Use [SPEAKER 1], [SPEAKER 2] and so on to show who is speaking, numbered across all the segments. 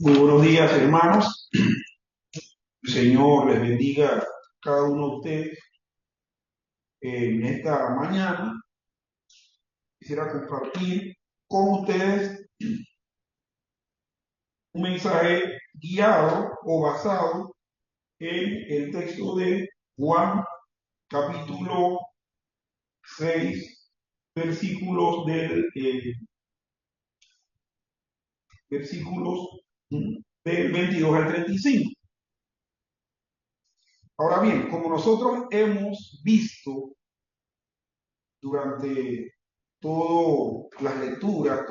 [SPEAKER 1] Muy buenos días, hermanos. El Señor les bendiga a cada uno de ustedes en esta mañana. Quisiera compartir con ustedes un mensaje guiado o basado en el texto de Juan, capítulo 6, versículos del 22 al 35. Ahora bien, como nosotros hemos visto durante todas las lecturas,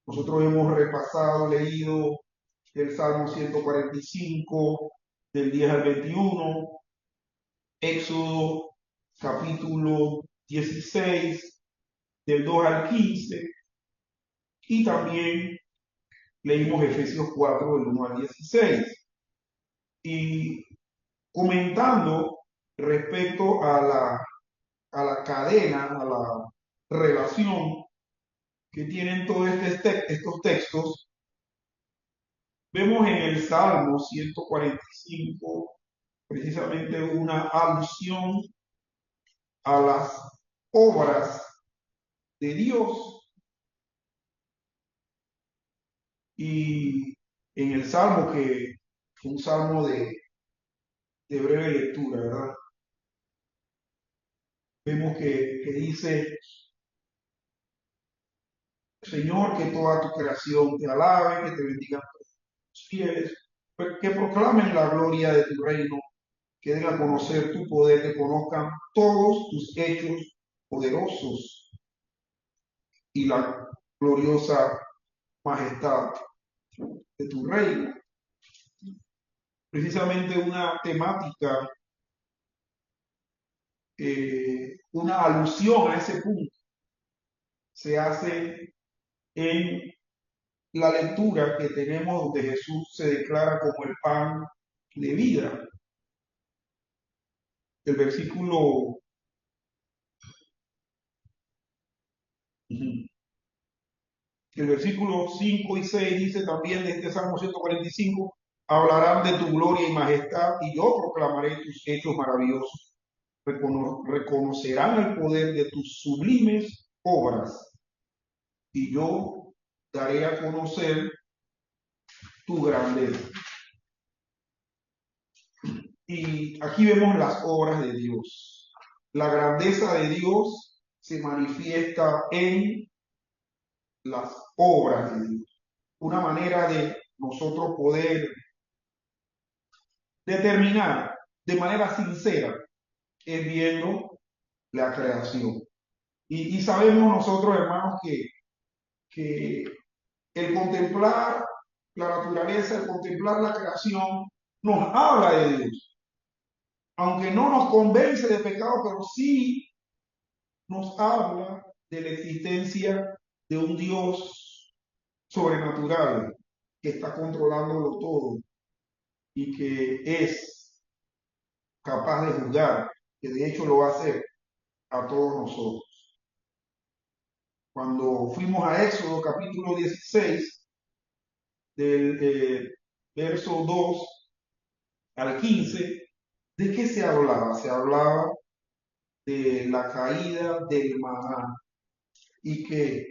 [SPEAKER 1] nosotros hemos repasado, leído el Salmo 145, del 10 al 21, Éxodo capítulo 16, del 2 al 15, y también leímos Efesios 4, del 1 al 16. Y comentando respecto a la cadena, a la relación que tienen todos estos textos, vemos en el Salmo 145 precisamente una alusión a las obras de Dios. Y en el Salmo, que fue un salmo de breve lectura, ¿verdad? Vemos que dice: Señor, que toda tu creación te alabe, que te bendigan tus fieles, que proclamen la gloria de tu reino, que den a conocer tu poder, que conozcan todos tus hechos poderosos y la gloriosa majestad de tu reino. Precisamente una temática, una alusión a ese punto se hace en la lectura que tenemos donde Jesús se declara como el pan de vida. El versículo, el versículo 5 y 6 dice también de este Salmo 145: hablarán de tu gloria y majestad, y yo proclamaré tus hechos maravillosos. Reconocerán el poder de tus sublimes obras, y yo daré a conocer tu grandeza. Y aquí vemos las obras de Dios. La grandeza de Dios se manifiesta en las obras de Dios. Una manera de nosotros poder determinar de manera sincera es viendo la creación. Y sabemos nosotros, hermanos, que el contemplar la naturaleza, el contemplar la creación, nos habla de Dios. Aunque no nos convence de pecado, pero sí nos habla de la existencia de un Dios sobrenatural que está controlándolo todo y que es capaz de juzgar, que de hecho lo va a hacer a todos nosotros. Cuando fuimos a Éxodo capítulo 16, del verso 2 al 15, ¿de qué se hablaba? Se hablaba de la caída del maná, y que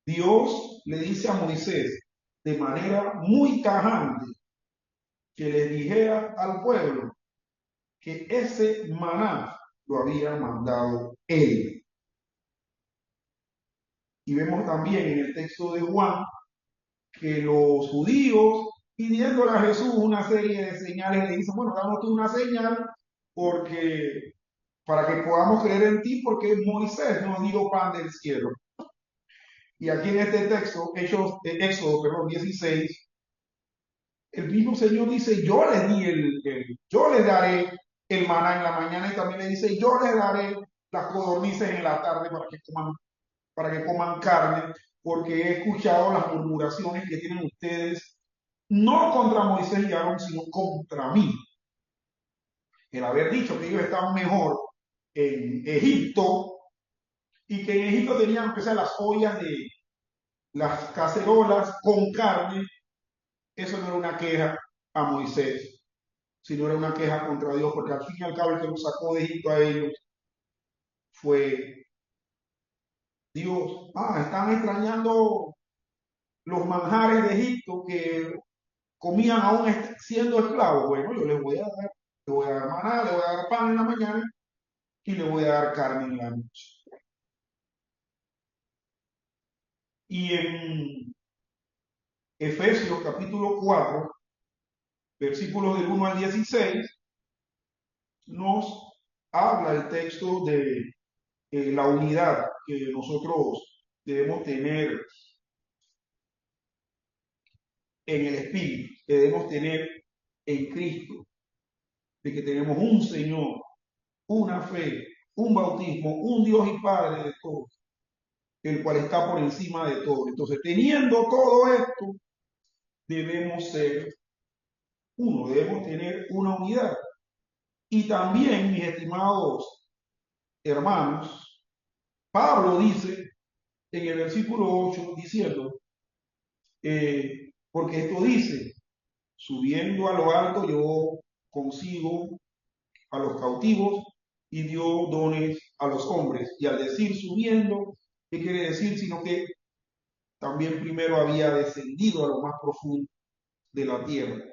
[SPEAKER 1] Dios le dice a Moisés de manera muy tajante que le dijera al pueblo que ese maná lo había mandado él. Y vemos también en el texto de Juan que los judíos, pidiéndole a Jesús una serie de señales, le dicen: bueno, danos tú una señal porque para que podamos creer en ti, porque Moisés nos dio pan del cielo. Y aquí en este texto, Éxodo, perdón, 16, el mismo Señor dice: yo les daré el maná en la mañana, y también le dice: yo les daré las codornices en la tarde para que coman carne, porque he escuchado las murmuraciones que tienen ustedes, no contra Moisés y Aarón, sino contra mí. El haber dicho que ellos estaban mejor en Egipto, y que en Egipto tenían, aunque sea, las ollas las cacerolas con carne, eso no era una queja a Moisés, sino era una queja contra Dios, porque al fin y al cabo el que los sacó de Egipto a ellos fue Dios. Están extrañando los manjares de Egipto que comían aún siendo esclavos. Bueno, yo le voy a dar maná, le voy a dar pan en la mañana y le voy a dar carne en la noche. Y en Efesios capítulo 4, versículos del 1 al 16, nos habla el texto de la unidad que nosotros debemos tener en el Espíritu, que debemos tener en Cristo, de que tenemos un Señor, una fe, un bautismo, un Dios y Padre de todos, el cual está por encima de todo. Entonces, teniendo todo esto, debemos ser uno, debemos tener una unidad. Y también, mis estimados hermanos, Pablo dice en el versículo 8, diciendo, porque esto dice, subiendo a lo alto yo consigo a los cautivos y dio dones a los hombres. Y al decir subiendo, ¿qué quiere decir? Sino que también primero había descendido a lo más profundo de la tierra.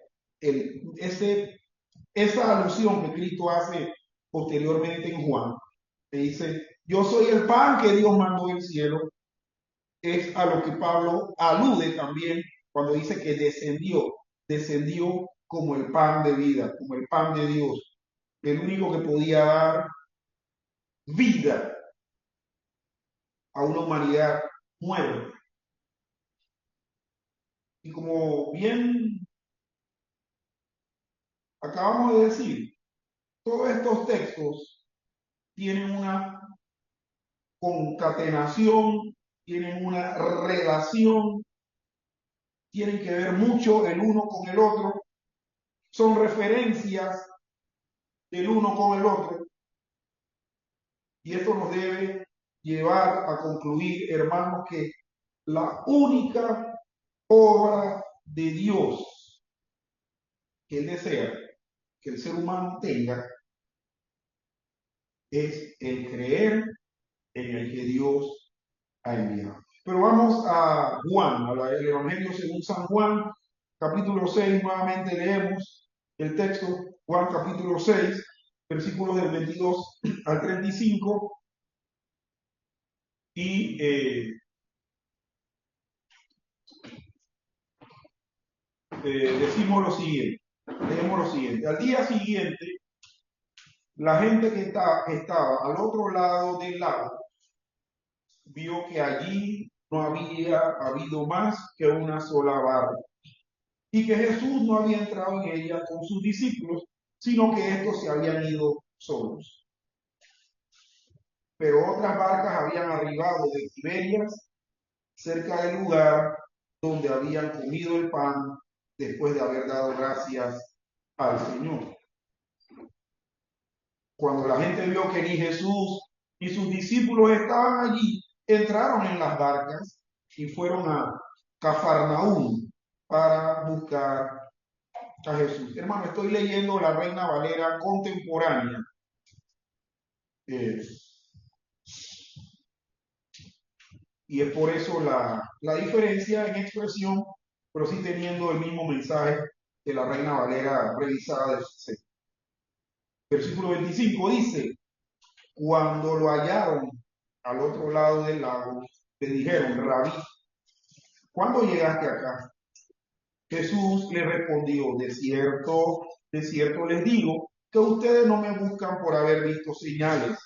[SPEAKER 1] Esa alusión que Cristo hace posteriormente en Juan, que dice, yo soy el pan que Dios mandó del cielo, es a lo que Pablo alude también cuando dice que descendió como el pan de vida, como el pan de Dios, el único que podía dar vida a una humanidad muerta. Y como bien acabamos de decir, todos estos textos tienen una concatenación, tienen una relación, tienen que ver mucho el uno con el otro, son referencias del uno con el otro. Y esto nos debe llevar a concluir, hermanos, que la única obra de Dios que Él desea que el ser humano tenga es el creer en el que Dios ha enviado. Pero vamos a Juan, al Evangelio según San Juan, capítulo 6, nuevamente leemos el texto, Juan capítulo 6, versículos del 22 al 35, y decimos lo siguiente, leemos lo siguiente. Al día siguiente, la gente que estaba al otro lado del lago vio que allí no había habido más que una sola barca y que Jesús no había entrado en ella con sus discípulos, sino que estos se habían ido solos. Pero otras barcas habían arribado de Tiberias, cerca del lugar donde habían comido el pan después de haber dado gracias al Señor. Cuando la gente vio que ni Jesús ni sus discípulos estaban allí, entraron en las barcas y fueron a Cafarnaúm para buscar a Jesús. Hermano, estoy leyendo la Reina Valera contemporánea. Y es por eso la diferencia en expresión, pero sí teniendo el mismo mensaje de la Reina Valera revisada del 6. Versículo 25 dice, cuando lo hallaron al otro lado del lago, le dijeron, Rabí, ¿cuándo llegaste acá? Jesús le respondió, de cierto les digo, que ustedes no me buscan por haber visto señales,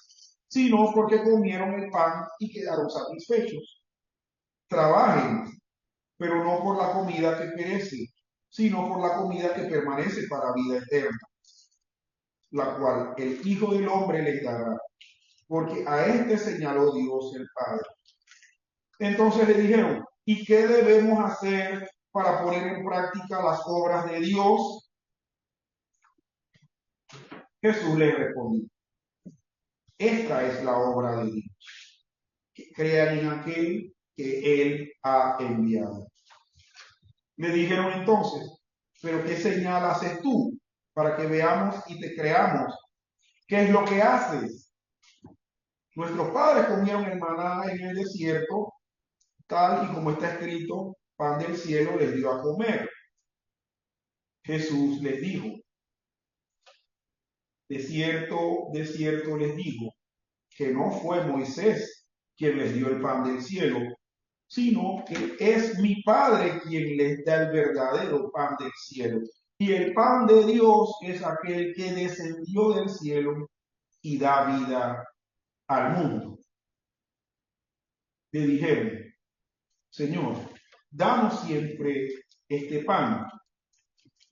[SPEAKER 1] sino porque comieron el pan y quedaron satisfechos. Trabajen, pero no por la comida que perece, sino por la comida que permanece para vida eterna, la cual el Hijo del Hombre les dará, porque a este señaló Dios el Padre. Entonces le dijeron, ¿y qué debemos hacer para poner en práctica las obras de Dios? Jesús le respondió, esta es la obra de Dios, que crean en aquel que Él ha enviado. Le dijeron entonces, pero ¿qué señal haces tú para que veamos y te creamos? ¿Qué es lo que haces? Nuestros padres comieron el maná en el desierto, tal y como está escrito, pan del cielo les dio a comer. Jesús les dijo, de cierto les digo, que no fue Moisés quien les dio el pan del cielo, sino que es mi Padre quien les da el verdadero pan del cielo. Y el pan de Dios es aquel que descendió del cielo y da vida al mundo. Le dijeron, Señor, danos siempre este pan.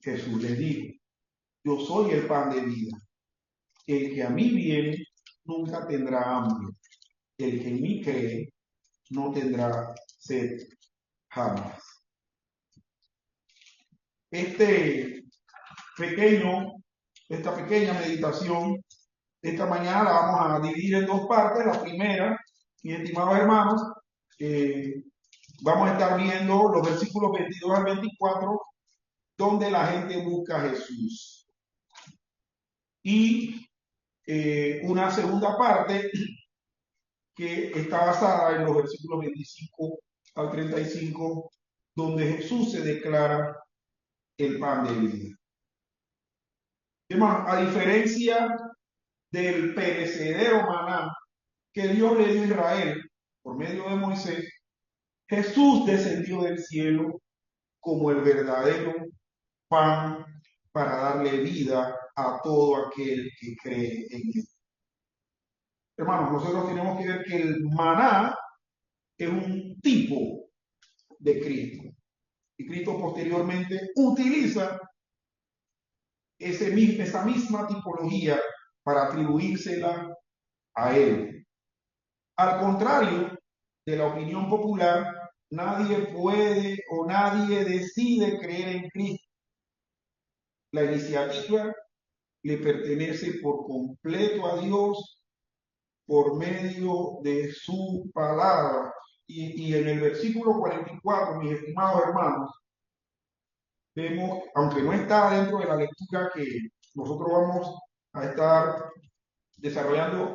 [SPEAKER 1] Jesús les dijo, yo soy el pan de vida. El que a mí viene nunca tendrá hambre. El que en mí cree no tendrá sed jamás. Este pequeño, esta pequeña meditación, esta mañana la vamos a dividir en dos partes. La primera, mis estimados hermanos, vamos a estar viendo los versículos 22 al 24, donde la gente busca a Jesús. Y una segunda parte que está basada en los versículos 25 al 35, donde Jesús se declara el pan de vida. Hermano, a diferencia del perecedero maná que Dios le dio a Israel por medio de Moisés, Jesús descendió del cielo como el verdadero pan para darle vida a todo aquel que cree en él. Hermanos, nosotros tenemos que ver que el maná es un tipo de Cristo. Y Cristo posteriormente utiliza esa misma tipología para atribuírsela a él. Al contrario de la opinión popular, nadie puede o nadie decide creer en Cristo. La iniciativa le pertenece por completo a Dios por medio de su palabra. Y en el versículo 44, mis estimados hermanos, vemos, aunque no está dentro de la lectura que nosotros vamos a estar desarrollando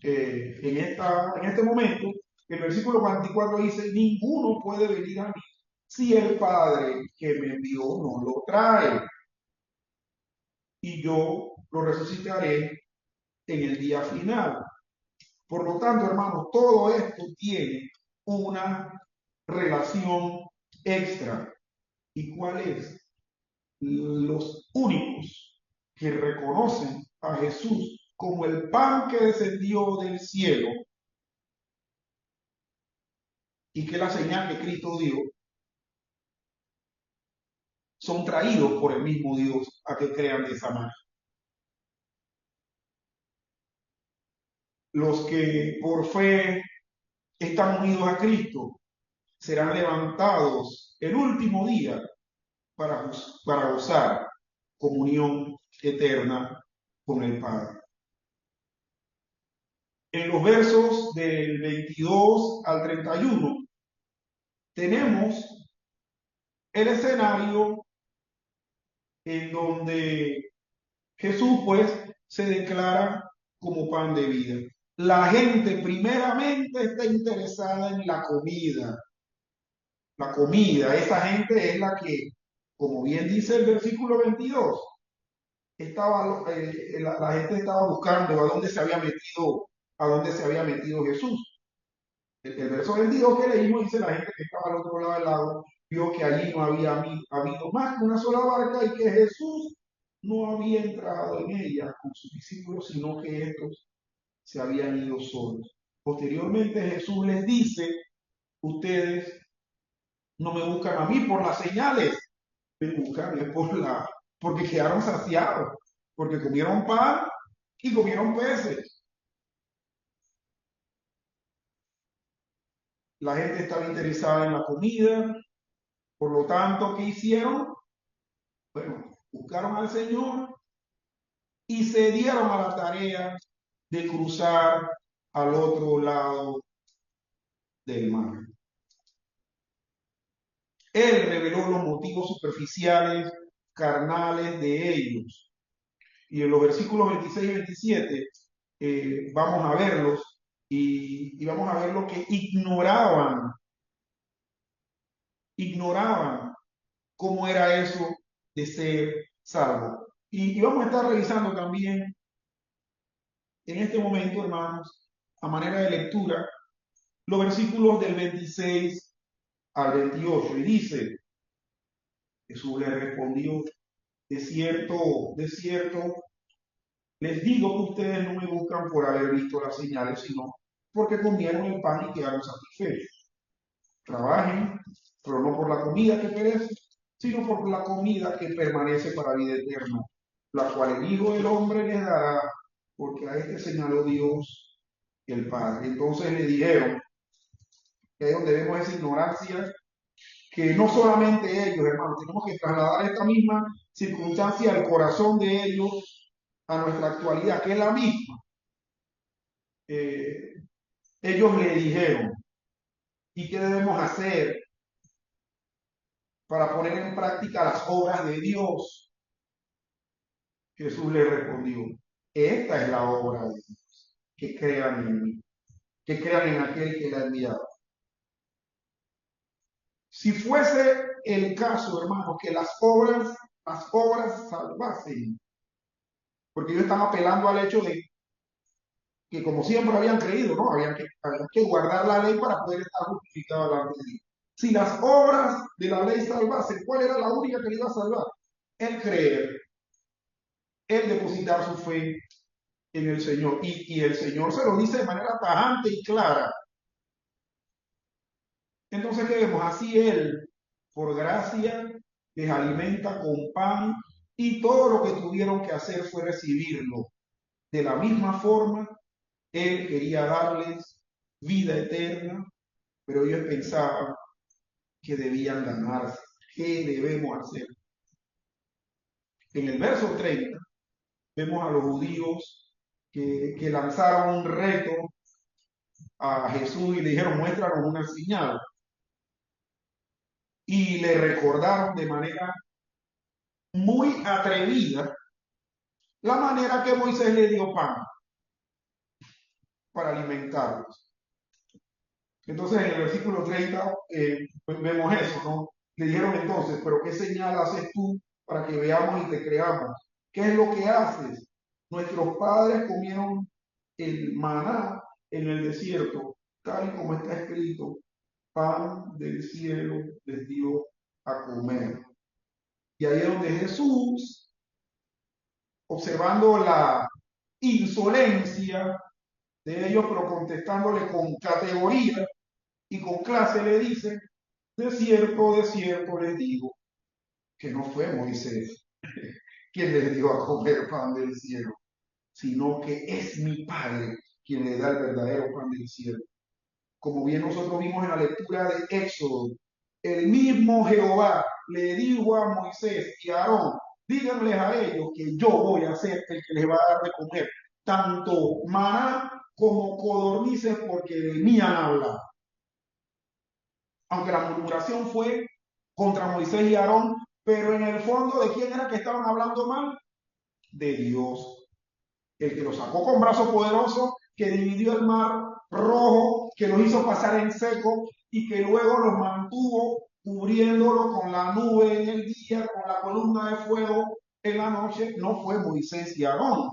[SPEAKER 1] en este momento, el versículo 44 dice, ninguno puede venir a mí si el Padre que me envió no lo trae. Y yo lo resucitaré en el día final. Por lo tanto, hermanos, todo esto tiene una relación extra. ¿Y cuál es? Los únicos que reconocen a Jesús como el pan que descendió del cielo y que la señal que Cristo dio, son traídos por el mismo Dios a que crean de esa manera. Los que por fe están unidos a Cristo serán levantados el último día para gozar comunión eterna con el Padre. En los versos del 22 al 31 tenemos el escenario en donde Jesús pues se declara como pan de vida. La gente primeramente está interesada en la comida. La comida, esa gente es la que, como bien dice el versículo 22, la gente estaba buscando a dónde se había metido Jesús. El verso 22 que leímos dice, la gente que estaba al otro lado del lago vio que allí no había habido más que una sola barca y que Jesús no había entrado en ella con sus discípulos, sino que estos se habían ido solos. Posteriormente Jesús les dice, ustedes no me buscan a mí por las señales, me buscan porque quedaron saciados, porque comieron pan y comieron peces. La gente estaba interesada en la comida, por lo tanto, ¿qué hicieron? Bueno, buscaron al Señor y se dieron a la tarea de cruzar al otro lado del mar. Él reveló los motivos superficiales, carnales de ellos. Y en los versículos 26 y 27 vamos a verlos y vamos a ver lo que ignoraban cómo era eso de ser salvo. Y vamos a estar revisando también en este momento, hermanos, a manera de lectura, los versículos del 26 al 28. Y dice, Jesús le respondió, de cierto, les digo que ustedes no me buscan por haber visto las señales, sino porque comieron el pan y quedaron satisfechos. Trabajen, pero no por la comida que perece, sino por la comida que permanece para vida eterna, la cual el Hijo del Hombre les dará, porque a este señaló Dios el Padre. Entonces le dijeron, que es donde vemos esa ignorancia, que no solamente ellos, hermanos, tenemos que trasladar esta misma circunstancia al corazón de ellos, a nuestra actualidad, que es la misma. Eh, ellos le dijeron, ¿y qué debemos hacer para poner en práctica las obras de Dios? Jesús le respondió, esta es la obra de Dios, que crean en mí, que crean en aquel que la ha enviado. Si fuese el caso, hermanos, que las obras salvasen, porque ellos están apelando al hecho de que como siempre habían creído, ¿no? Habían que guardar la ley para poder estar justificados delante de Dios. Si las obras de la ley salvasen, ¿cuál era la única que le iba a salvar? El creer, el depositar su fe en el Señor. Y el Señor se lo dice de manera tajante y clara. Entonces, ¿qué vemos? Así Él, por gracia, les alimenta con pan y todo lo que tuvieron que hacer fue recibirlo. De la misma forma, Él quería darles vida eterna, pero ellos pensaban que debían ganarse. ¿Qué debemos hacer? En el verso 30 vemos a los judíos que lanzaron un reto a Jesús y le dijeron, muéstranos una señal. Y le recordaron de manera muy atrevida la manera que Moisés le dio pan para alimentarlos. Entonces en el versículo 30 pues vemos eso, ¿no? Le dijeron entonces, pero ¿qué señal haces tú para que veamos y te creamos? ¿Qué es lo que haces? Nuestros padres comieron el maná en el desierto, tal y como está escrito, pan del cielo les dio a comer. Y ahí es donde Jesús, observando la insolencia de ellos, pero contestándole con categoría y con clase, le dice, de cierto les digo, que no fue Moisés quien les dio a comer pan del cielo, sino que es mi Padre quien le da el verdadero pan del cielo. Como bien nosotros vimos en la lectura de Éxodo, el mismo Jehová le dijo a Moisés y a Aarón, díganles a ellos que yo voy a ser el que les va a dar de comer, tanto maná como codornices, porque de mí han hablado. Aunque la murmuración fue contra Moisés y Aarón, pero en el fondo, ¿de quién era que estaban hablando mal? De Dios, el que los sacó con brazo poderoso, que dividió el mar rojo, que los hizo pasar en seco y que luego los mantuvo cubriéndolo con la nube en el día, con la columna de fuego en la noche. No fue Moisés y Aarón,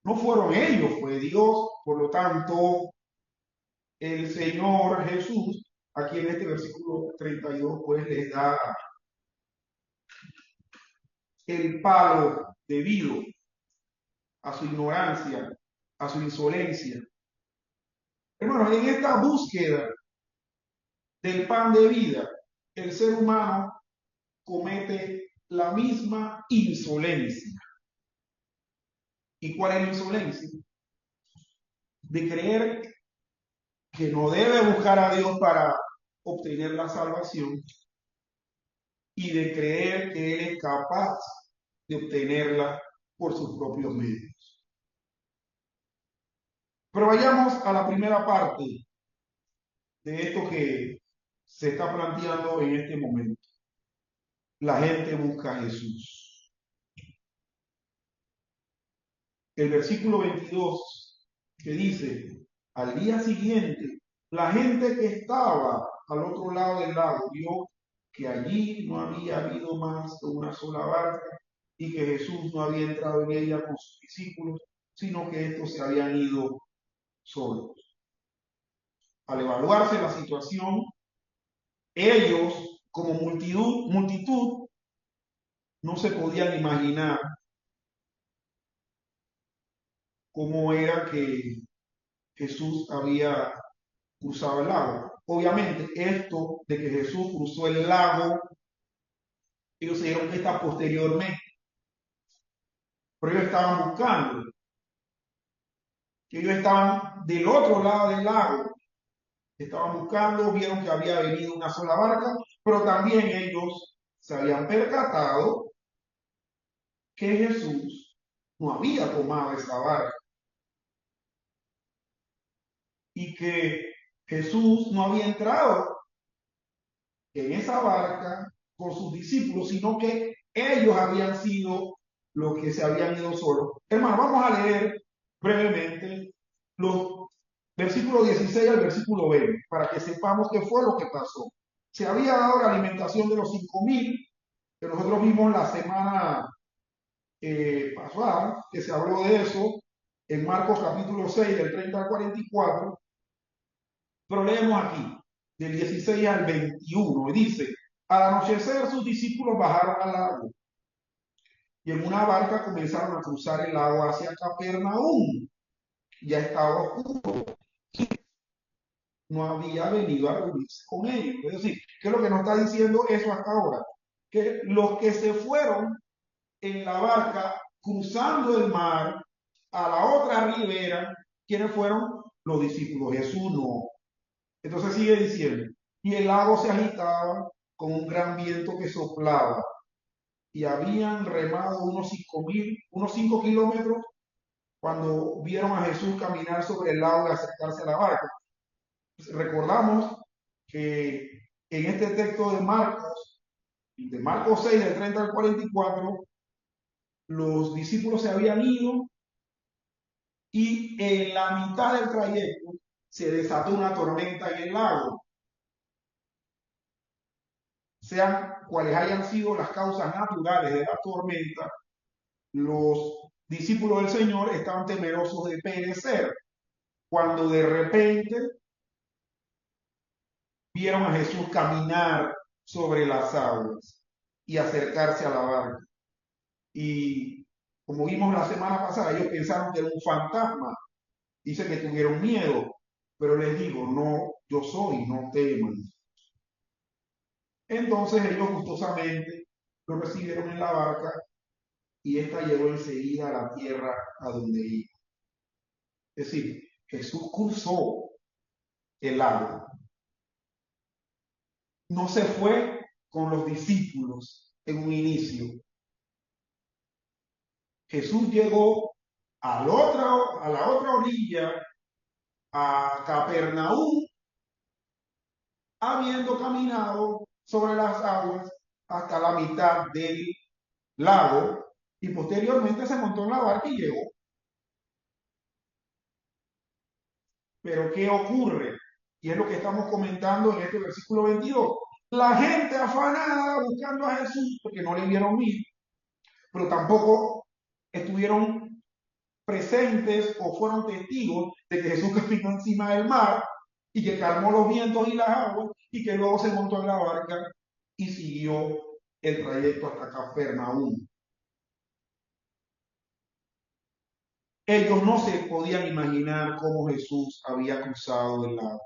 [SPEAKER 1] no fueron ellos, fue Dios. Por lo tanto, el Señor Jesús, aquí en este versículo 32, pues les da el palo debido a su ignorancia, a su insolencia. Hermanos, en esta búsqueda del pan de vida, el ser humano comete la misma insolencia. ¿Y cuál es la insolencia? De creer que no debe buscar a Dios para obtener la salvación y de creer que Él es capaz de obtenerla por sus propios medios. Pero vayamos a la primera parte de esto que se está planteando en este momento. la gente busca a Jesús. El versículo 22 que dice, al día siguiente, la gente que estaba al otro lado del lago vio que allí no había habido más que una sola barca y que Jesús no había entrado en ella con sus discípulos, sino que estos se habían ido solos. Al evaluarse la situación, ellos, como multitud, no se podían imaginar cómo era que Jesús había cruzado el lago. Obviamente, esto de que Jesús cruzó el lago, ellos se dieron cuenta posteriormente, pero ellos estaban buscando, que ellos estaban del otro lado del lago, estaban buscando, vieron que había venido una sola barca, pero también ellos se habían percatado que Jesús no había tomado esa barca y que Jesús no había entrado en esa barca con sus discípulos, sino que ellos habían sido los que se habían ido solos. Hermano, vamos a leer brevemente los versículos 16 al versículo 20 para que sepamos qué fue lo que pasó. Se había dado la alimentación de los 5.000, que nosotros vimos la semana pasada, que se habló de eso en Marcos capítulo 6, del 30 al 44, pero leemos aquí, del 16 al 21, y dice, al anochecer sus discípulos bajaron al lago y en una barca comenzaron a cruzar el lago hacia Capernaum. Ya estaba oscuro, no había venido a reunirse con ellos. Es decir, ¿qué es lo que nos está diciendo eso hasta ahora? Que los que se fueron en la barca cruzando el mar a la otra ribera, ¿quiénes fueron? Los discípulos. Jesús no. Entonces sigue diciendo, y el lago se agitaba con un gran viento que soplaba, y habían remado unos 5 kilómetros cuando vieron a Jesús caminar sobre el lago y acercarse a la barca. Recordamos que en este texto de Marcos 6, del 30 al 44, los discípulos se habían ido y en la mitad del trayecto se desató una tormenta en el lago. Sean cuales hayan sido las causas naturales de la tormenta, los discípulos del Señor estaban temerosos de perecer, cuando de repente vieron a Jesús caminar sobre las aguas y acercarse a la barca. Y como vimos la semana pasada, ellos pensaron que era un fantasma. Dice que tuvieron miedo, pero les digo, no, yo soy, no teman. Entonces ellos gustosamente lo recibieron en la barca y ésta llegó enseguida a la tierra a donde iba. Es decir, Jesús cruzó el lago. No se fue con los discípulos en un inicio. Jesús llegó a la otra orilla, a Capernaum, habiendo caminado sobre las aguas hasta la mitad del lago y posteriormente se montó en la barca y llegó. Pero ¿qué ocurre? Y es lo que estamos comentando en este versículo 22. La gente afanada buscando a Jesús porque no le vieron ir, pero tampoco estuvieron presentes o fueron testigos de que Jesús caminó encima del mar y que calmó los vientos y las aguas y que luego se montó en la barca y siguió el trayecto hasta Capernaum. Ellos no se podían imaginar cómo Jesús había cruzado el lago.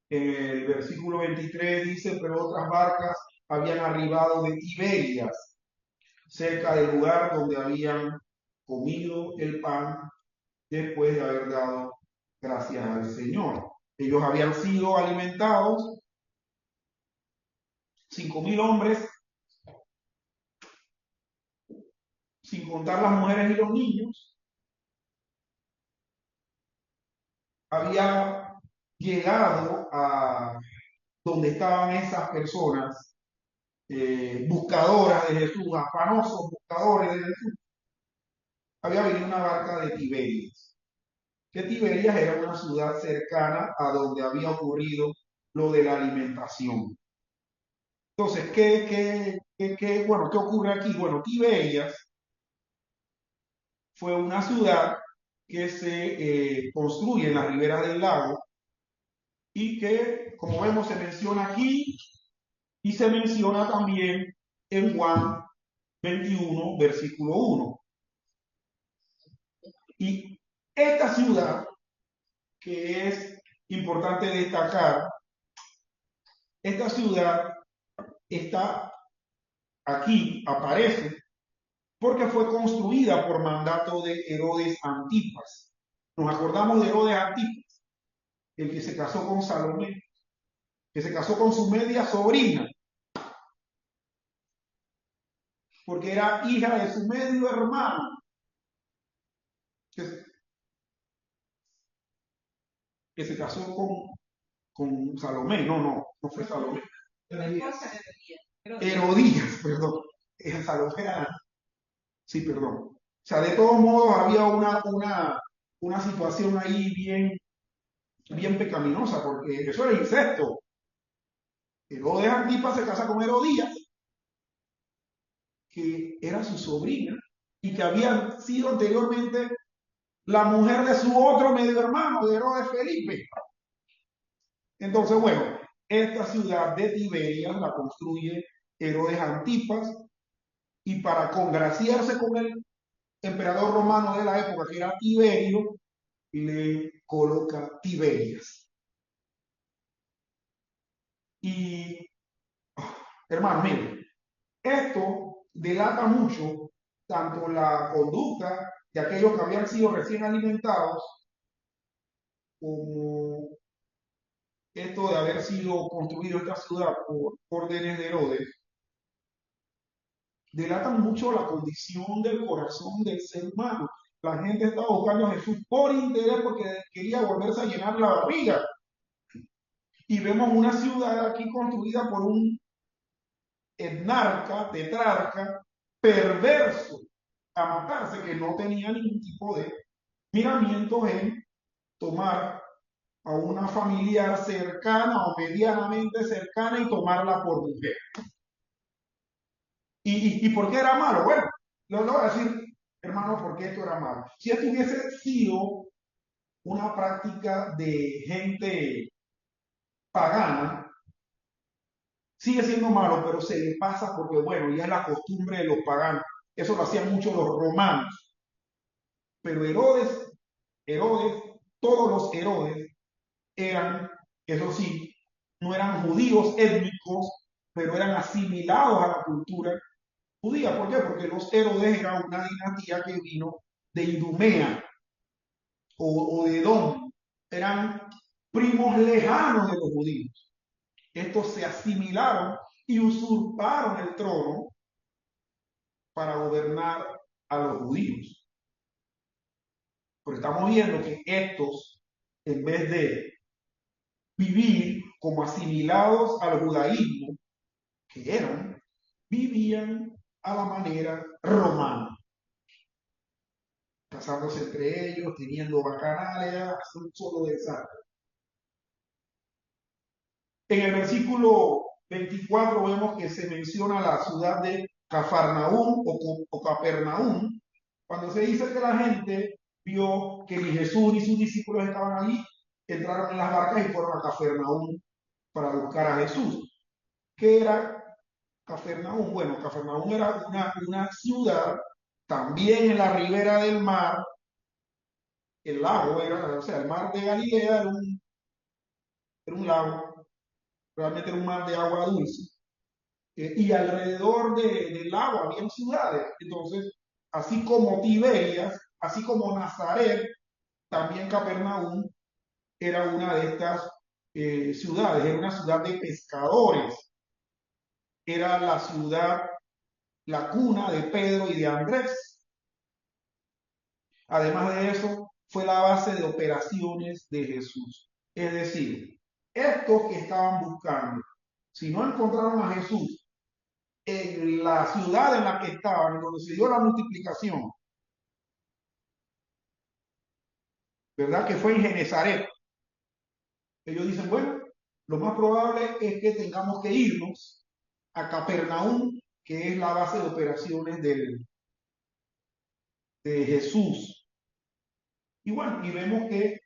[SPEAKER 1] El versículo 23 dice, pero otras barcas habían arribado de Tiberias, cerca del lugar donde habían comido el pan después de haber dado gracias al Señor. Ellos habían sido alimentados, 5.000 hombres, sin contar las mujeres y los niños. Había llegado a donde estaban esas personas buscadoras de Jesús, afanosos buscadores de Jesús, había venido una barca de Tiberias, que Tiberias era una ciudad cercana a donde había ocurrido lo de la alimentación. Entonces, bueno, ¿qué ocurre aquí? Bueno, Tiberias fue una ciudad que se construye en las riberas del lago y que, como vemos, se menciona aquí y se menciona también en Juan 21, versículo 1. Y esta ciudad, que es importante destacar, esta ciudad está aquí, aparece, porque fue construida por mandato de Herodes Antipas. Nos acordamos de Herodes Antipas, el que se casó con Salomé, que se casó con su media sobrina, porque era hija de su medio hermano, que, que se casó con Salomé. No fue Salomé. Herodías, perdón. Salomé era, sí, perdón. O sea, de todos modos había una situación ahí bien pecaminosa, porque eso era incesto. Herodes Antipas se casa con Herodías, que era su sobrina y que había sido anteriormente la mujer de su otro medio hermano, de Herodes Felipe. Entonces, bueno, esta ciudad de Tiberias la construye Herodes Antipas y para congraciarse con el emperador romano de la época, que era Tiberio, le coloca Tiberias. Y, hermano, miren, esto delata mucho tanto la conducta de aquellos que habían sido recién alimentados, como esto de haber sido construido esta ciudad por órdenes de Herodes, delatan mucho la condición del corazón del ser humano. La gente estaba buscando a Jesús por interés, porque quería volverse a llenar la barriga. Y vemos una ciudad aquí construida por un etnarca, tetrarca, perverso, a matarse, que no tenía ningún tipo de miramientos en tomar a una familiar cercana o medianamente cercana y tomarla por mujer. ¿Y por qué era malo? Bueno, lo voy a decir, hermano, por qué esto era malo. Si esto hubiese sido una práctica de gente pagana, sigue siendo malo, pero se le pasa porque, bueno, ya es la costumbre de los paganos. Eso lo hacían mucho los romanos. Pero Herodes, todos los Herodes eran, eso sí, no eran judíos étnicos, pero eran asimilados a la cultura judía. ¿Por qué? Porque los Herodes eran una dinastía que vino de Idumea o de Edom. Eran primos lejanos de los judíos. Estos se asimilaron y usurparon el trono para gobernar a los judíos. Pero estamos viendo que estos, en vez de vivir como asimilados al judaísmo, que eran, vivían a la manera romana, casándose entre ellos, teniendo bacanales, un solo desastre. En el versículo 24 vemos que se menciona la ciudad de Cafarnaúm o Capernaúm, cuando se dice que la gente vio que ni Jesús ni sus discípulos estaban allí, entraron en las barcas y fueron a Cafarnaúm para buscar a Jesús. ¿Qué era Cafarnaúm? Bueno, Cafarnaúm era una ciudad también en la ribera del mar. El lago era, o sea, el mar de Galilea era un lago, realmente era un mar de agua dulce. Y alrededor del lago había ciudades. Entonces, así como Tiberias, así como Nazaret, también Capernaum era una de estas ciudades, era una ciudad de pescadores, era la ciudad, la cuna de Pedro y de Andrés. Además de eso, fue la base de operaciones de Jesús. Es decir, estos que estaban buscando, si no encontraron a Jesús en la ciudad en la que estaban, donde se dio la multiplicación, ¿verdad? Que fue en Genezaret. Ellos dicen, bueno, lo más probable es que tengamos que irnos a Capernaum, que es la base de operaciones de Jesús. Y bueno, y vemos que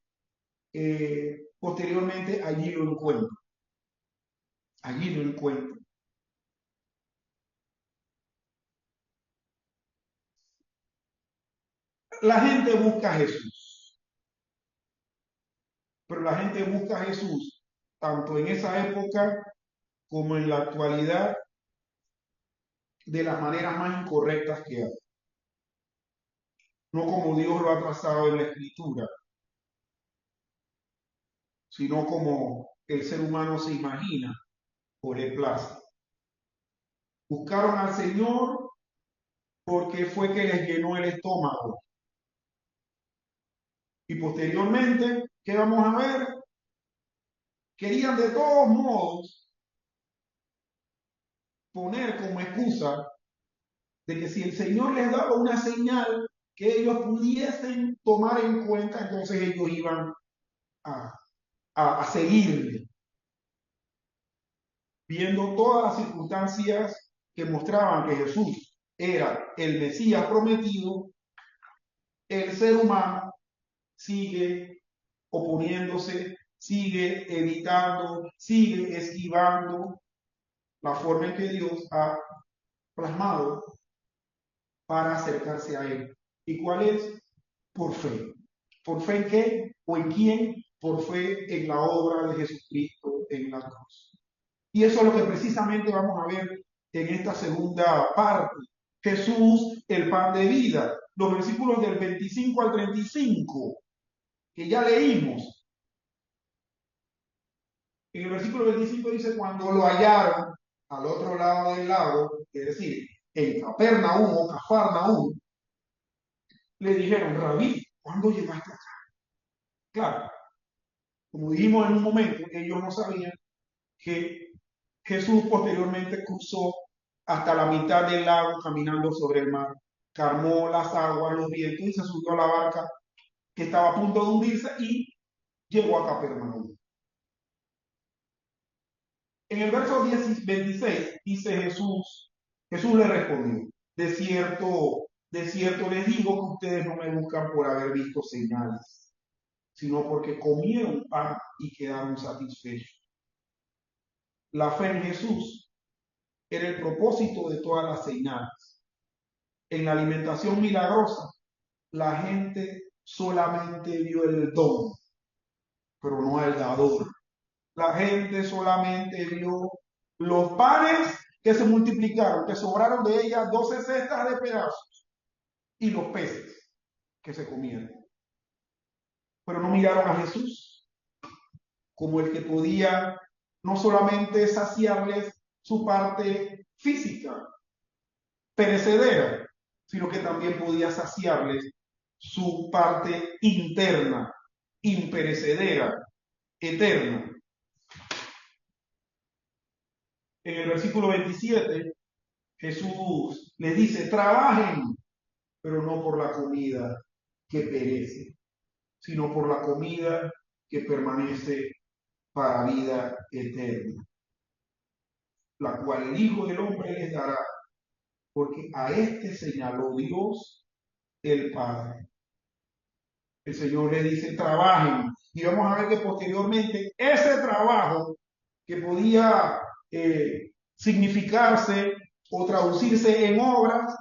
[SPEAKER 1] posteriormente allí lo encuentro. Allí lo encuentro. La gente busca a Jesús, pero la gente busca a Jesús tanto en esa época como en la actualidad de las maneras más incorrectas que hay. No como Dios lo ha trazado en la Escritura, sino como el ser humano se imagina o le place. Buscaron al Señor porque fue que les llenó el estómago. Y posteriormente, ¿qué vamos a ver? Querían de todos modos poner como excusa de que si el Señor les daba una señal que ellos pudiesen tomar en cuenta, entonces ellos iban a, a seguirle, viendo todas las circunstancias que mostraban que Jesús era el Mesías prometido. El ser humano sigue oponiéndose, sigue evitando, sigue esquivando la forma en que Dios ha plasmado para acercarse a Él. ¿Y cuál es? Por fe. ¿Por fe en qué? ¿O en quién? Por fe en la obra de Jesucristo en la cruz. Y eso es lo que precisamente vamos a ver en esta segunda parte. Jesús, el pan de vida. Los versículos del 25 al 35, que ya leímos. En el versículo 25 dice, cuando lo hallaron al otro lado del lago, es decir, en Capernaum o Cafarnaum, le dijeron, Rabí, ¿cuándo llegaste acá? Claro, como dijimos en un momento, ellos no sabían que Jesús posteriormente cruzó hasta la mitad del lago caminando sobre el mar, calmó las aguas, los vientos y se subió a la barca que estaba a punto de hundirse y llegó a Capernaum. En el verso 26 dice Jesús le respondió, de cierto les digo que ustedes no me buscan por haber visto señales, sino porque comieron pan y quedaron satisfechos. La fe en Jesús era el propósito de todas las señales. En la alimentación milagrosa, la gente solamente vio el don, pero no el dador. La gente solamente vio los panes que se multiplicaron, que sobraron de ellas 12 cestas de pedazos, y los peces que se comieron. Pero no miraron a Jesús como el que podía no solamente saciarles su parte física, perecedera, sino que también podía saciarles su parte interna, imperecedera, eterna. En el versículo 27, Jesús les dice, trabajen, pero no por la comida que perece, sino por la comida que permanece para vida eterna, la cual el Hijo del Hombre les dará, porque a este señaló Dios el Padre. El Señor le dice, trabajen. Y vamos a ver que posteriormente ese trabajo que podía significarse o traducirse en obras,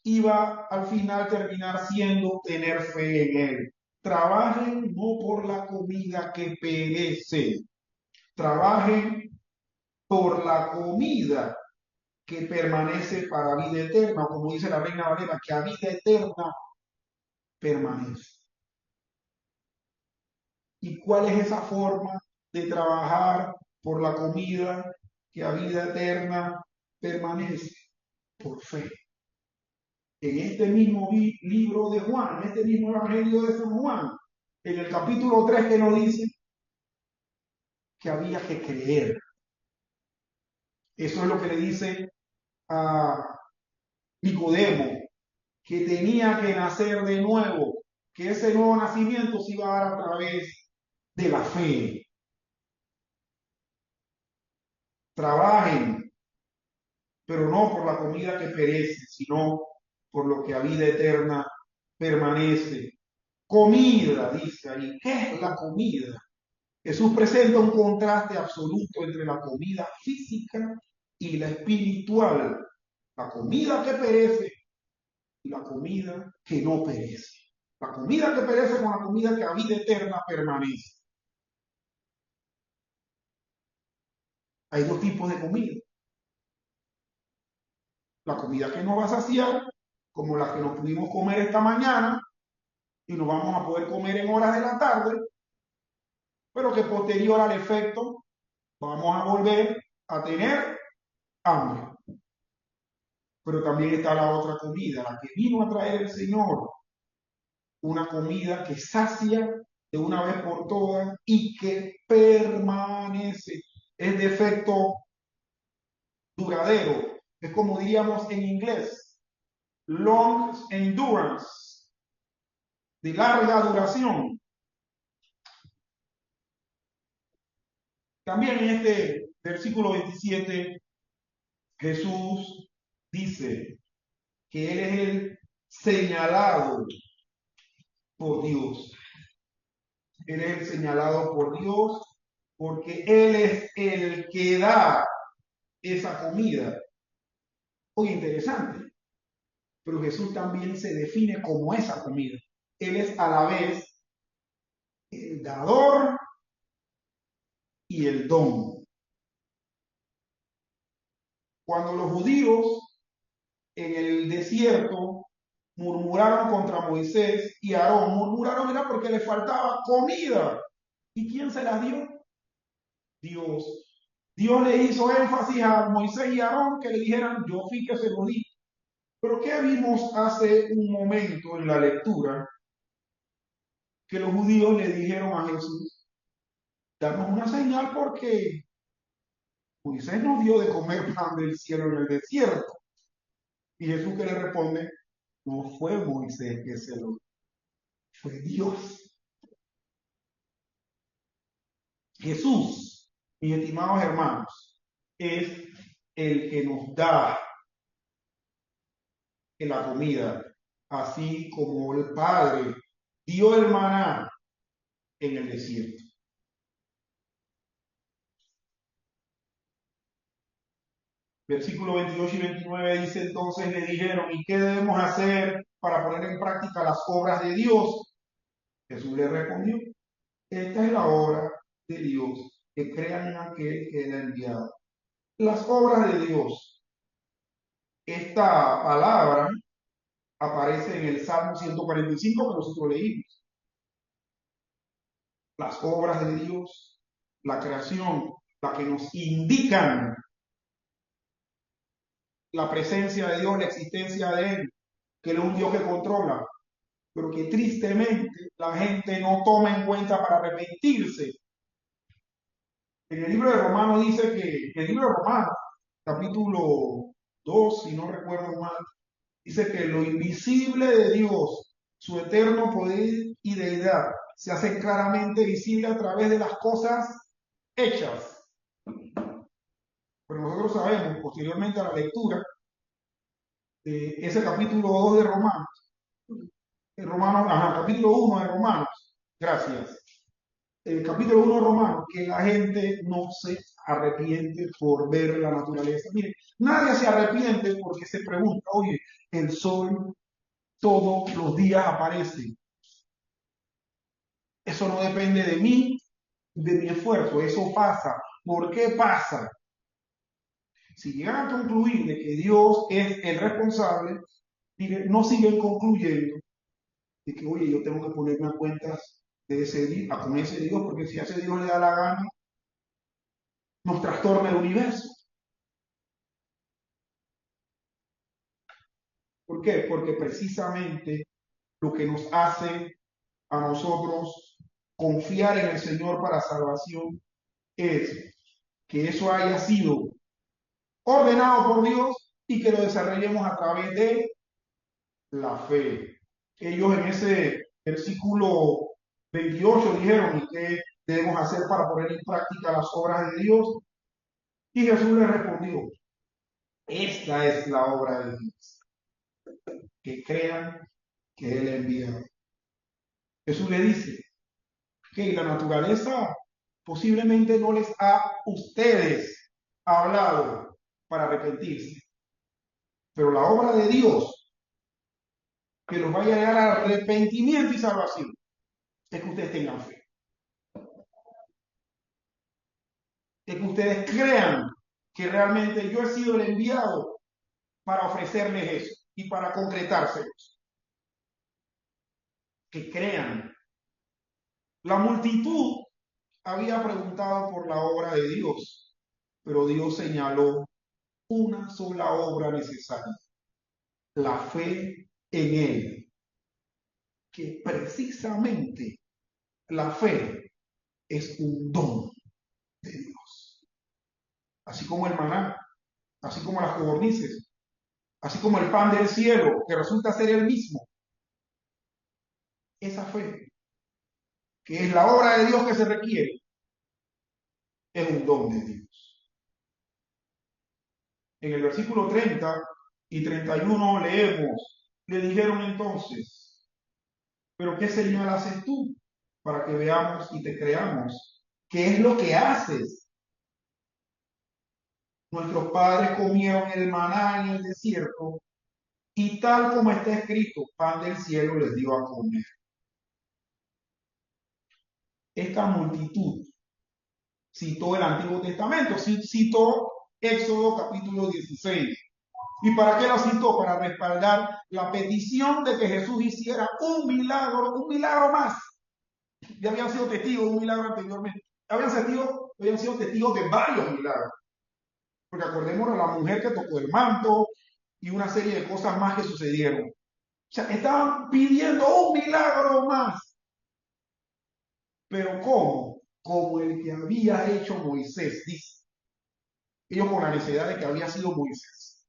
[SPEAKER 1] iba al final terminar siendo tener fe en Él. Trabajen no por la comida que perece, trabajen por la comida que permanece para vida eterna, como dice la Reina Valera, que a vida eterna permanece. ¿Y cuál es esa forma de trabajar por la comida que a vida eterna permanece? Por fe. En este mismo libro de Juan, en este mismo Evangelio de San Juan, en el capítulo 3 que nos dice que había que creer. Eso es lo que le dice a Nicodemo que tenía que nacer de nuevo, que ese nuevo nacimiento se iba a dar a través de la fe. Trabajen, pero no por la comida que perece, sino por lo que a vida eterna permanece. Comida, dice ahí. ¿Qué es la comida? Jesús presenta un contraste absoluto entre la comida física y la espiritual. La comida que perece y la comida que no perece. La comida que perece con la comida que a vida eterna permanece. Hay dos tipos de comida. La comida que nos va a saciar, como la que nos pudimos comer esta mañana, y nos vamos a poder comer en horas de la tarde, pero que posterior al efecto vamos a volver a tener hambre. Pero también está la otra comida, la que vino a traer el Señor, una comida que sacia de una vez por todas y que permanece. Es de efecto duradero. Es como diríamos en inglés, long endurance, de larga duración. También en este versículo 27, Jesús dice que Él es el señalado por Dios. Él es el señalado por Dios porque Él es el que da esa comida. Muy interesante, pero Jesús también se define como esa comida. Él es a la vez el dador y el don. Cuando los judíos en el desierto murmuraron contra Moisés y Aarón, murmuraron era porque les faltaba comida. ¿Y quién se las dio? Dios. Dios le hizo énfasis a Moisés y Aarón que le dijeran, yo fui que se lo di. Pero ¿qué vimos hace un momento en la lectura? Que los judíos le dijeron a Jesús, danos una señal porque Moisés nos dio de comer pan del cielo en el desierto. Y Jesús que le responde, no fue Moisés que se lo dio, fue Dios. Jesús, mis estimados hermanos, es el que nos da la comida, así como el Padre dio el maná en el desierto. Versículo 28 y 29 dice, entonces le dijeron, ¿y qué debemos hacer para poner en práctica las obras de Dios? Jesús le respondió, esta es la obra de Dios, que crean en aquel que era enviado. Las obras de Dios. Esta palabra aparece en el Salmo 145 que nosotros leímos. Las obras de Dios, la creación, la que nos indican la presencia de Dios, la existencia de Él, que Él es un Dios que controla, pero que tristemente la gente no toma en cuenta para arrepentirse. En el libro de Romanos dice que, el libro de Romanos, capítulo 2, si no recuerdo mal, dice que lo invisible de Dios, su eterno poder y deidad, se hace claramente visible a través de las cosas hechas. Pero nosotros sabemos, posteriormente a la lectura de ese capítulo 2 de Romanos, capítulo 1 de Romanos, gracias. El capítulo 1 de Romanos, que la gente no se arrepiente por ver la naturaleza. Mire, nadie se arrepiente porque se pregunta, oye, el sol todos los días aparece. Eso no depende de mí, de mi esfuerzo, eso pasa. ¿Por qué pasa? Si llegan a concluir de que Dios es el responsable, no siguen concluyendo de que, oye, yo tengo que ponerme a cuentas de ese Dios, con ese Dios, porque si a ese Dios le da la gana, nos trastorna el universo. ¿Por qué? Porque precisamente lo que nos hace a nosotros confiar en el Señor para salvación es que eso haya sido ordenado por Dios y que lo desarrollemos a través de la fe. Ellos en ese versículo 28 dijeron, ¿y qué debemos hacer para poner en práctica las obras de Dios? Y Jesús les respondió, esta es la obra de Dios, que crean que Él envía. Jesús le dice que la naturaleza posiblemente no les ha ustedes hablado para arrepentirse, pero la obra de Dios que los vaya a llegar a arrepentimiento y salvación es que ustedes tengan fe, es que ustedes crean que realmente yo he sido el enviado para ofrecerles eso y para concretárselos, que crean. La multitud había preguntado por la obra de Dios, pero Dios señaló una sola obra necesaria, la fe en Él, que precisamente la fe es un don de Dios. Así como el maná, así como las codornices, así como el pan del cielo, que resulta ser el mismo. Esa fe, que es la obra de Dios que se requiere, es un don de Dios. En el versículo 30 y 31 leemos, le dijeron entonces, ¿pero qué señal haces tú para que veamos y te creamos? ¿Qué es lo que haces? Nuestros padres comieron el maná en el desierto y tal como está escrito, pan del cielo les dio a comer. Esta multitud citó el Antiguo Testamento, citó Éxodo capítulo 16. ¿Y para qué lo citó? Para respaldar la petición de que Jesús hiciera un milagro más. Ya habían sido testigos de un milagro anteriormente. Habían sido testigos de varios milagros. Porque acordémonos de la mujer que tocó el manto y una serie de cosas más que sucedieron. O sea, estaban pidiendo un milagro más. Pero ¿cómo? Como el que había hecho Moisés, dice. Ellos con la necesidad de que había sido Moisés.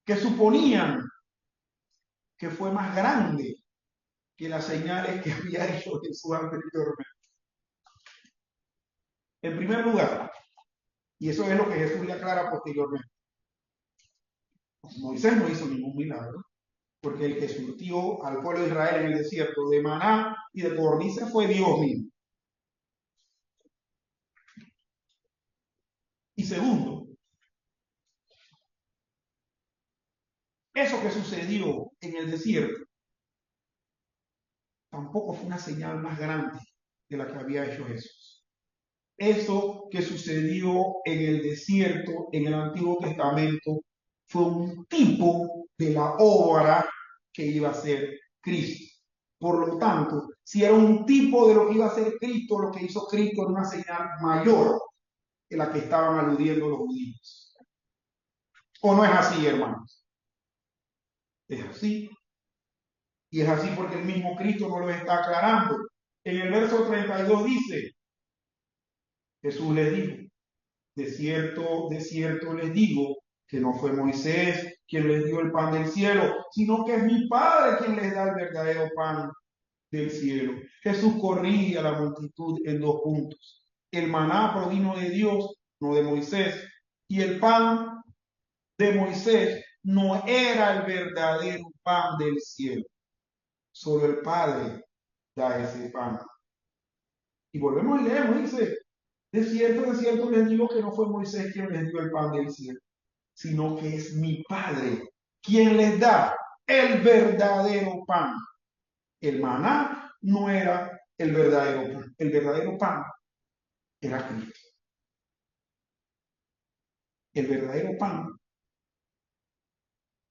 [SPEAKER 1] Que suponían que fue más grande que las señales que había hecho Jesús anteriormente. En primer lugar, y eso es lo que Jesús le aclara posteriormente, Moisés no hizo ningún milagro, porque el que surtió al pueblo de Israel en el desierto de maná y de codornices fue Dios mismo. Y segundo, eso que sucedió en el desierto tampoco fue una señal más grande de la que había hecho Jesús. Eso que sucedió en el desierto, en el Antiguo Testamento, fue un tipo de la obra que iba a ser Cristo. Por lo tanto, si era un tipo de lo que iba a ser Cristo, lo que hizo Cristo era una señal mayor que la que estaban aludiendo los judíos. ¿O no es así, hermanos? Es así. Y es así porque el mismo Cristo nos lo está aclarando. En el verso 32 dice, Jesús les dijo, de cierto les digo que no fue Moisés quien les dio el pan del cielo, sino que es mi Padre quien les da el verdadero pan del cielo. Jesús corrige a la multitud en dos puntos. El maná provino de Dios, no de Moisés, y el pan de Moisés no era el verdadero pan del cielo. Solo el Padre da ese pan. Y volvemos y leemos, dice, de cierto les digo que no fue Moisés quien les dio el pan del cielo, sino que es mi Padre quien les da el verdadero pan. El maná no era el verdadero pan era Cristo. El verdadero pan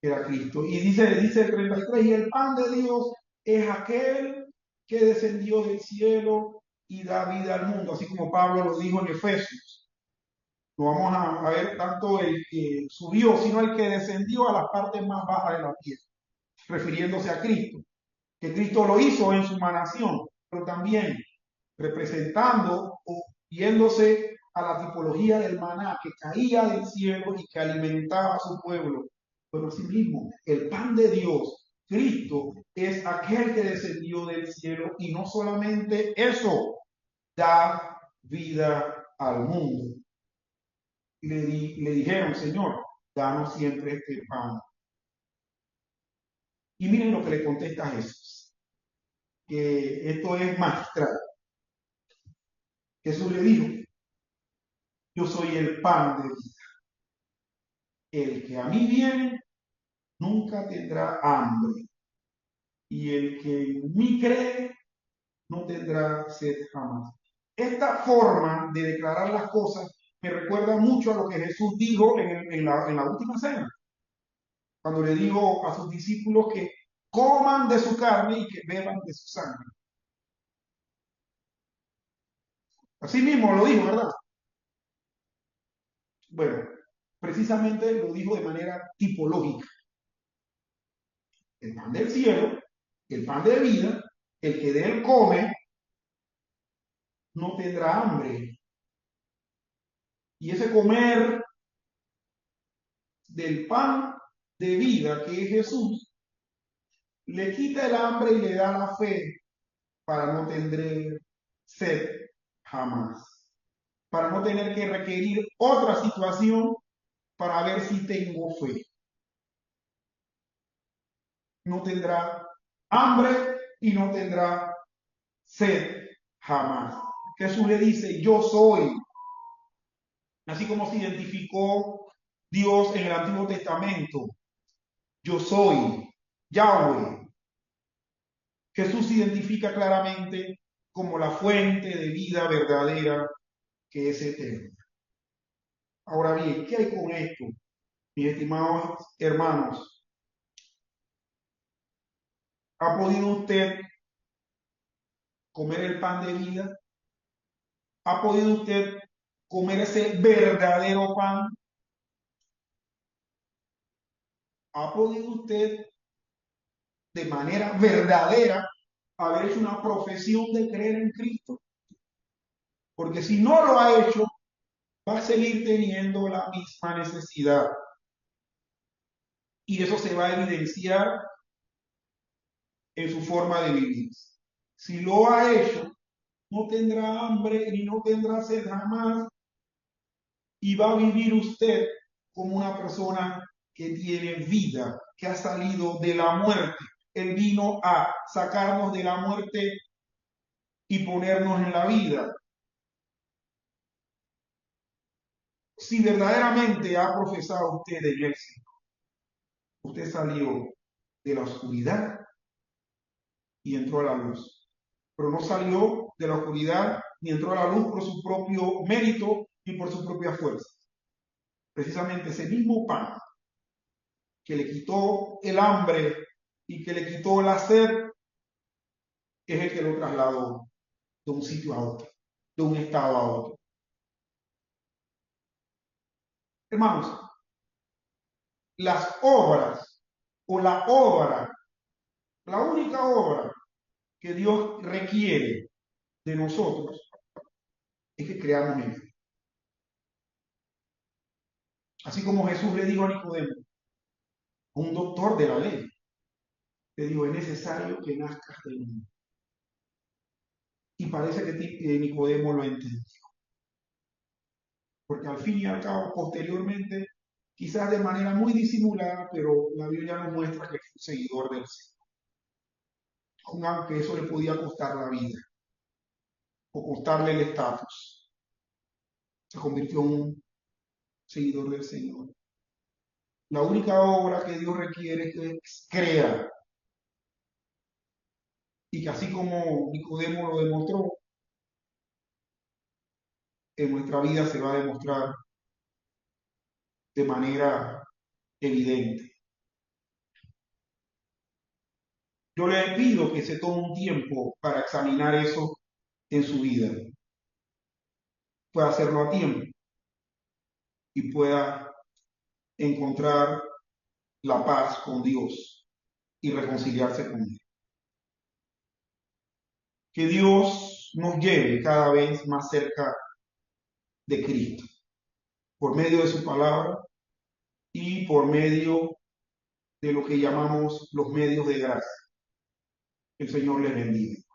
[SPEAKER 1] era Cristo. Y dice el 33, y el pan de Dios es aquel que descendió del cielo y da vida al mundo, así como Pablo lo dijo en Efesios. No vamos a ver tanto el que subió, sino el que descendió a las partes más bajas de la tierra, refiriéndose a Cristo, que Cristo lo hizo en su humanación, pero también representando o yéndose a la tipología del maná que caía del cielo y que alimentaba a su pueblo. Pero asimismo, el pan de Dios, Cristo, es aquel que descendió del cielo y no solamente eso, da vida al mundo. Y le dijeron, Señor, danos siempre este pan. Y miren lo que le contesta Jesús, que esto es magistral. Jesús le dijo, yo soy el pan de vida. El que a mí viene nunca tendrá hambre. Y el que en mí cree no tendrá sed jamás. Esta forma de declarar las cosas me recuerda mucho a lo que Jesús dijo en la última cena, cuando le dijo a sus discípulos que coman de su carne y que beban de su sangre. Así mismo lo dijo, ¿verdad? Bueno, precisamente lo dijo de manera tipológica. El pan del cielo, el pan de vida, el que de él come, no tendrá hambre. Y ese comer del pan de vida que es Jesús, le quita el hambre y le da la fe para no tener sed jamás, para no tener que requerir otra situación para ver si tengo fe. No tendrá hambre y no tendrá sed jamás. Jesús le dice, yo soy. Así como se identificó Dios en el Antiguo Testamento. Yo soy Yahweh. Jesús se identifica claramente como la fuente de vida verdadera que es eterna. Ahora bien, ¿qué hay con esto, mis estimados hermanos? ¿Ha podido usted comer el pan de vida? ¿Ha podido usted comer ese verdadero pan? ¿Ha podido usted de manera verdadera haber hecho una profesión de creer en Cristo? Porque si no lo ha hecho, va a seguir teniendo la misma necesidad. Y eso se va a evidenciar en su forma de vivir. Si lo ha hecho, no tendrá hambre ni no tendrá sed jamás y va a vivir usted como una persona que tiene vida, que ha salido de la muerte. Él vino a sacarnos de la muerte y ponernos en la vida. Si verdaderamente ha profesado usted en él, usted salió de la oscuridad y entró a la luz. Pero no salió de la oscuridad ni entró a la luz por su propio mérito ni por su propia fuerza. Precisamente ese mismo pan que le quitó el hambre y que le quitó la sed es el que lo trasladó de un sitio a otro, de un estado a otro. Hermanos, las obras o la obra, la única obra que Dios requiere de nosotros es que creamos en Él. Así como Jesús le dijo a Nicodemo, un doctor de la ley, le dijo, es necesario que nazcas de nuevo. Y parece que Nicodemo lo entendió. Porque al fin y al cabo, posteriormente, quizás de manera muy disimulada, pero la Biblia nos muestra que fue un seguidor del Señor. Aunque eso le podía costar la vida o costarle el estatus. Se convirtió en un seguidor del Señor. La única obra que Dios requiere es que crea. Y que así como Nicodemo lo demostró, en nuestra vida se va a demostrar de manera evidente. Yo le pido que se tome un tiempo para examinar eso en su vida. Pueda hacerlo a tiempo y pueda encontrar la paz con Dios y reconciliarse con Él. Que Dios nos lleve cada vez más cerca de Cristo, por medio de su palabra y por medio de lo que llamamos los medios de gracia. El Señor les bendiga.